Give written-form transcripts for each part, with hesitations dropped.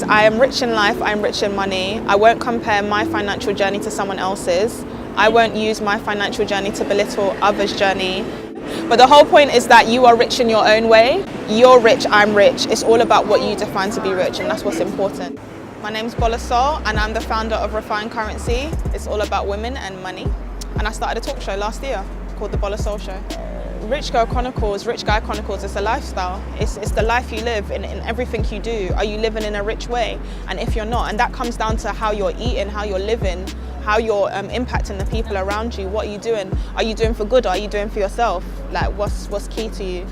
I am rich in life, I am rich in money. I won't compare my financial journey to someone else's. I won't use my financial journey to belittle others' journey. But the whole point is that you are rich in your own way. You're rich, I'm rich. It's all about what you define to be rich, and that's what's important. My name's Bola Sol, and I'm the founder of Refined Currency. It's all about women and money. And I started a talk show last year called the Bola Sol Show. Rich Girl Chronicles, Rich Guy Chronicles, it's a lifestyle. It's the life you live in everything you do. Are you living in a rich way? And if you're not, and that comes down to how you're eating, how you're living, how you're impacting the people around you. What are you doing? Are you doing for good or are you doing for yourself? Like what's key to you?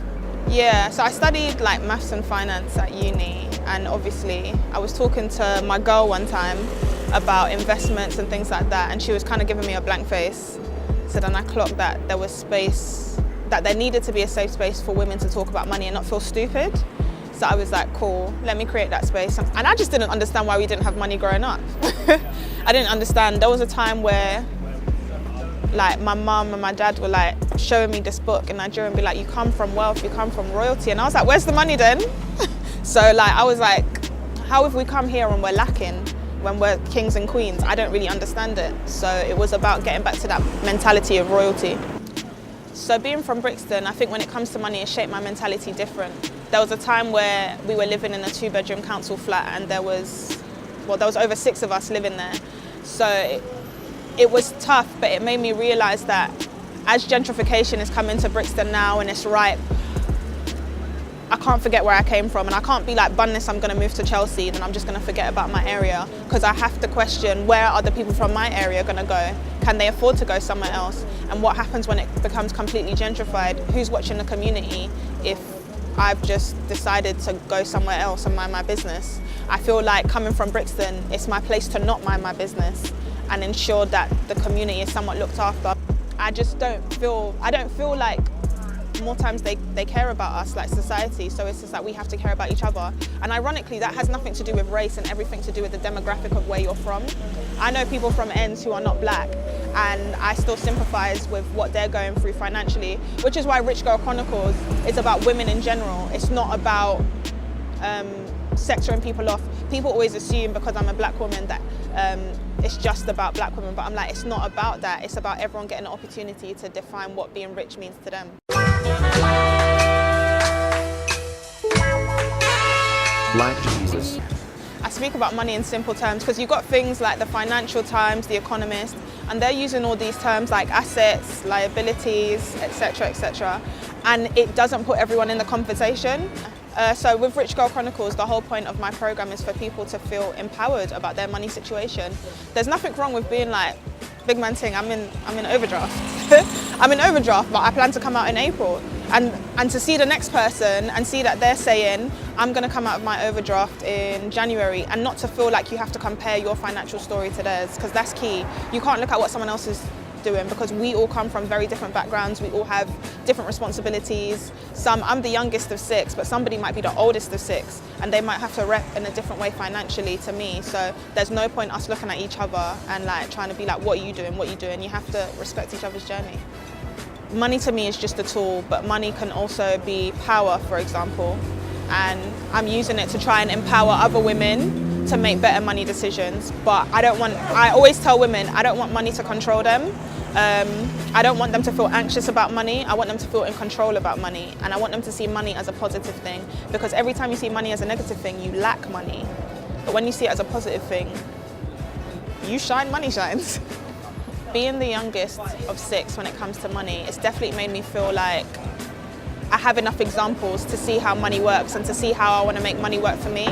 Yeah, so I studied like maths and finance at uni, and obviously I was talking to my girl one time about investments and things like that, and she was kind of giving me a blank face. So then I clocked that there was space, that there needed to be a safe space for women to talk about money and not feel stupid. So I was like, cool, let me create that space. And I just didn't understand why we didn't have money growing up. I didn't understand. There was a time where like my mum and my dad were like showing me this book in Nigeria and be like, you come from wealth, you come from royalty. And I was like, where's the money then? So like, I was like, how have we come here and we're lacking when we're kings and queens? I don't really understand it. So it was about getting back to that mentality of royalty. So being from Brixton, I think when it comes to money, it shaped my mentality different. There was a time where we were living in a 2-bedroom council flat, and there was over 6 of us living there. So it was tough, but it made me realise that as gentrification is coming to Brixton now and it's ripe, I can't forget where I came from, and I can't be like, bun this, I'm going to move to Chelsea, then I'm just going to forget about my area, because I have to question, where are the people from my area going to go? Can they afford to go somewhere else? And what happens when it becomes completely gentrified? Who's watching the community if I've just decided to go somewhere else and mind my business? I feel like coming from Brixton, it's my place to not mind my business and ensure that the community is somewhat looked after. I don't feel like more times they care about us, like society, so it's just like we have to care about each other. And ironically, that has nothing to do with race and everything to do with the demographic of where you're from. I know people from ends who are not black, and I still sympathise with what they're going through financially, which is why Rich Girl Chronicles is about women in general. It's not about sectoring people off. People always assume because I'm a black woman that it's just about black women, but I'm like, it's not about that. It's about everyone getting an opportunity to define what being rich means to them. Black Jesus. I speak about money in simple terms because you've got things like the Financial Times, The Economist, and they're using all these terms like assets, liabilities, etc., etc. And it doesn't put everyone in the conversation. So with Rich Girl Chronicles, the whole point of my program is for people to feel empowered about their money situation. There's nothing wrong with being like, big man thing, I'm in overdraft. I'm in overdraft, but I plan to come out in April. And to see the next person and see that they're saying, I'm going to come out of my overdraft in January, and not to feel like you have to compare your financial story to theirs, because that's key. You can't look at what someone else is doing, because we all come from very different backgrounds. We all have different responsibilities. I'm the youngest of 6, but somebody might be the oldest of 6, and they might have to rep in a different way financially to me. So there's no point us looking at each other and like trying to be like, what are you doing, what are you doing? You have to respect each other's journey. Money to me is just a tool, but money can also be power, for example. And I'm using it to try and empower other women to make better money decisions. But I always tell women, I don't want money to control them. I don't want them to feel anxious about money. I want them to feel in control about money. And I want them to see money as a positive thing. Because every time you see money as a negative thing, you lack money. But when you see it as a positive thing, you shine, money shines. Being the youngest of 6 when it comes to money, it's definitely made me feel like I have enough examples to see how money works and to see how I want to make money work for me.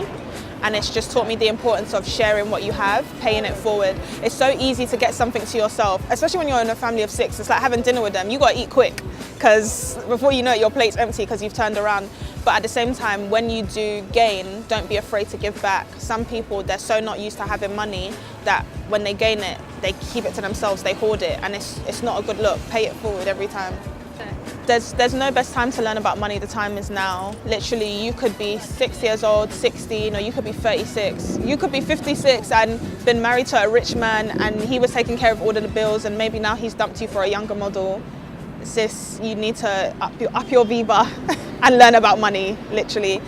And it's just taught me the importance of sharing what you have, paying it forward. It's so easy to get something to yourself, especially when you're in a family of 6. It's like having dinner with them. You got to eat quick, because before you know it, your plate's empty because you've turned around. But at the same time, when you do gain, don't be afraid to give back. Some people, they're so not used to having money that when they gain it, they keep it to themselves, they hoard it, and it's not a good look. Pay it forward every time. There's no best time to learn about money. The time is now. Literally, you could be 6 years old, 16, or you could be 36. You could be 56 and been married to a rich man, and he was taking care of all of the bills, and maybe now he's dumped you for a younger model. Sis, you need to up your Viva and learn about money, literally.